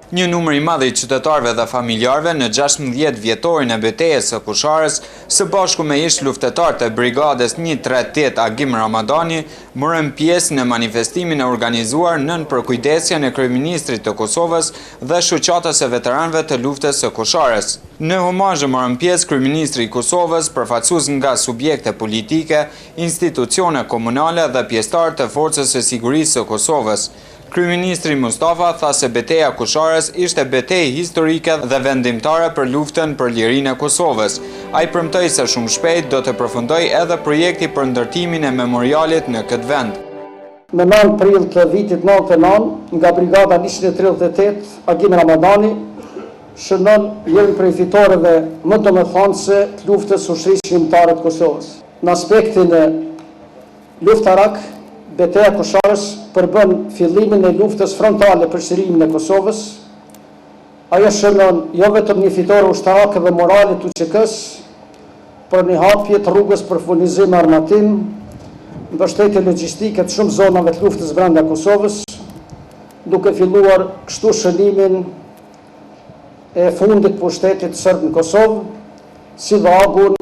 Një numër i madh i qytetarëve dhe familjarëve në 16 vjetorin e betejës së Kusharës, së bashku me ish luftetarët e brigadës 138 Agim Ramadani, morën pjesë në manifestimin e organizuar nën përkujdesjen e kryeministrit të Kosovës dhe shoqatës së veteranëve të luftës së Kusharës. Në homazh morën pjesë kryeministri i Kosovës, përfaqësues nga subjekte politike, institucione komunale dhe pjesëtarë të forcës së sigurisë së Kosovës. Kryeministri Mustafa tha se betejë e Kusharës ishte betejë historike dhe vendimtare për luftën për lirinë e Kosovës. Ai premtoi se shumë shpejt do të përfundojë edhe projekti për ndërtimin e memorialit në këtë vend. Në 9 prill të vitit 99, nga brigada 138 Agim Ramadani, shënon njërin prej fitorëve më domethënëse të luftës së ushtrisë shqiptare të Kosovës. Në aspektin e luftarak, betejë e Kusharës përbën fillimin e luftës frontale për shtërimin e Kosovës. Ajo shënon jo vetëm një fitore ushtarake dhe morale të UÇK-s, por një hapje të rrugës për furnizim e armatim, mbështetje logjistike të shumë zonave të luftës brenda Kosovës, duke filluar kështu shënimin e fundit pushtetit serb në Kosovë, si dhe agun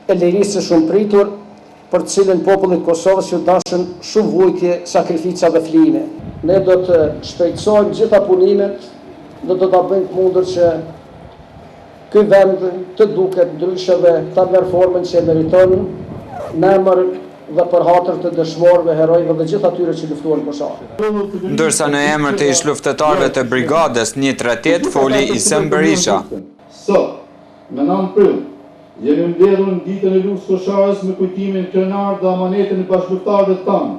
e lirisë së shumë pritur, për të cilën popullit Kosovës ju dashën shumë vujtje, sakrifica dhe flijime. Ne do të shpejtësojmë gjitha punimet, do të bëjmë të mundur që ky vend të duket ndryshe dhe ta merr formën që e meriton, në emër dhe për hatër të dëshmorëve, herojve dhe gjithë atyre që luftuan Kusharë. Ndërsa në emër të ish luftetarëve të brigadës 138 foli Isem Berisha. Sot, në 9 prill, jemi mbledhur në ditën e luftës Kusharës me kujtimin krenar dhe amanetin e bashkëluftarëve tanë,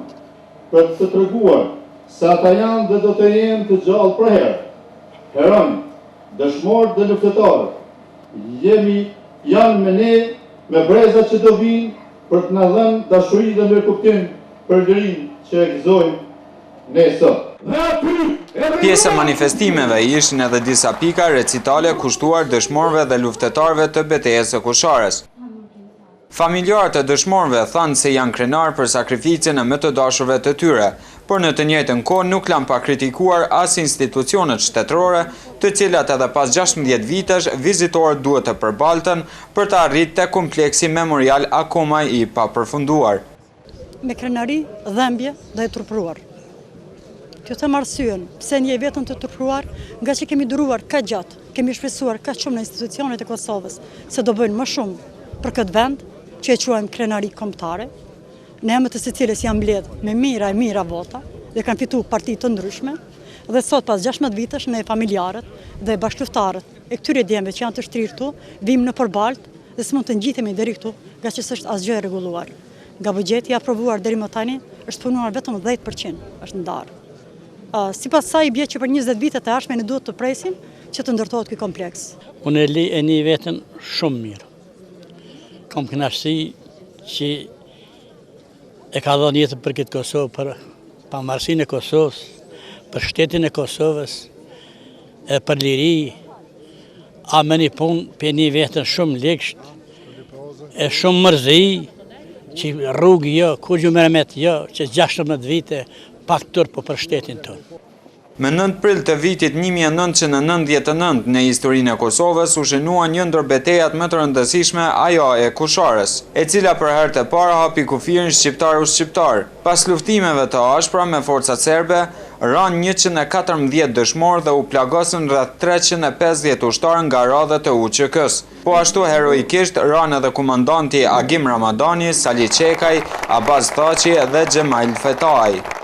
për të treguar se ata janë dhe do të jenë të gjallë për herë. Herojnë, dëshmorë dhe luftetarët, janë me ne, me brezat që do vinë për të na dhënë dashuri dhe mirëkuptim për lirinë që e gëzojmë ne sot. Pjesë e manifestimeve ishin edhe disa pika recitale kushtuar dëshmorëve dhe luftetarëve të betejës së Kusharës. Familjarët e dëshmorëve thanë se janë krenar për sakrificën e më të dashurve të tyre, por në të njëjtën kohë nuk lanë pa kritikuar as institucionet shtetërore, të cilat edhe pas 16 vitesh vizitorët duhet të përbalten për të arritur te kompleksi memorial akoma i papërfunduar. Me krenari, dhembje dhe e turpruar. Kjo them arsyen, pse një vetëm të turpruar, nga që kemi duruar ka gjatë, kemi shpresuar ka shumë në institucionet e Kosovës, se do bëjnë më shumë për këtë vend, që e quajmë krenari kombëtare, në emër të së cilës janë mbledh me mira vota dhe kanë fitu parti të ndryshme, dhe sot pas 16 vitesh ne familjarët dhe bashkëluftarët e këtyre djemve që janë të shtrirë këtu, vim në përbalt dhe s'mund të ngjitemi deri këtu, nga që s'është asgjë e rregulluar. Nga buxheti i aprovuar deri më tani është punuar vetëm 10%, është ndarë. Sipas saj bie që për 20 vite të ardhshme ne duhet të presim që të ndërtohet ky kompleks. Unë e një veten shumë mirë. Kam kënaqësi që e ka dhënë jetën për këtë Kosovë, për pavarësinë e Kosovës, për shtetin e Kosovës, e për liri, a me një punë për një vetën shumë lekësht, e shumë mërzi, që rrugë jo, kur ju merret jo, që 16 vite pak turpo për shtetin tonë. Me 9 prill të vitit 1999 në historinë e Kosovës u shënua një ndër betejat më të rëndësishme, ajo e Kusharës, e cila për herë të parë hapi kufirin shqiptar. Pas luftimeve të ashpra me forcat serbe, ranë 114 dëshmorë dhe u plagosën rreth 350 ushtarë nga radhët e UÇK-s. Po ashtu heroikisht ranë edhe komandanti Agim Ramadani, Sali Çekaj, Abaz Thaçi dhe Xhemail Fetaj.